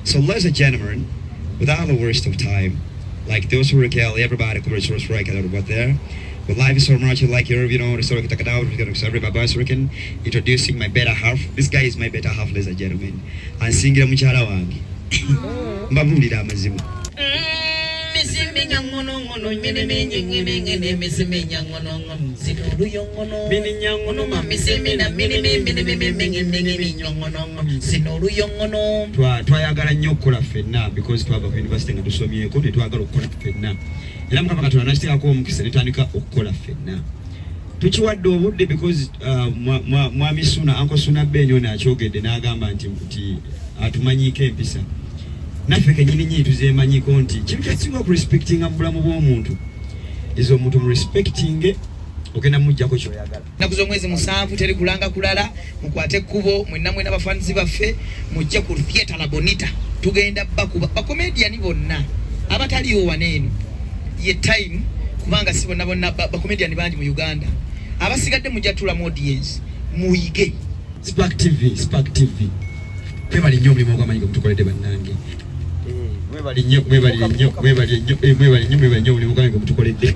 So ladies and gentlemen, without a waste of time, like those who recall everybody could resource right about there. But life is so much like the story of Takadawa, introducing my better half. This guy is my better half, ladies and gentlemen. And singing Muchara Wangi. Mbabulira mazimu. Twayagala nnyo okukola ffenna because twava ku university nga tusomyeko ne twagala okukola ffenna era Mukama Katonda n'akiteekako omukisa ne tutandika okukola ffenna tukiwadde obudde because mwami Suna Uncle Suna Benyo n'akyogedde n'agamba nti atumanyiiko empisa naffe kennyini tuzeemanyiko nti kintu kyasinga okurespectinga mu bulamu bw'omuntu izo omuntu murespectinge ogenda mujjako kyoyagala. Naku z'omwezi 7 teri kulanga kulala mukwate ekkubo mwenna abafaanizi baffe mujje ku theatre La Bonita tugenda bakuba bakomediani bonna abataliwo waneeno ye time kubanga si bonna bakomediani bangi mu Uganda abasigadde mujja tula mu audience muyige. Spark TV mwebali nnyo omulimu ogw'amaanyi gwe mutukoledde bannange mwebali nnyo omulimu ogw'amaanyi gwe mutukoledde.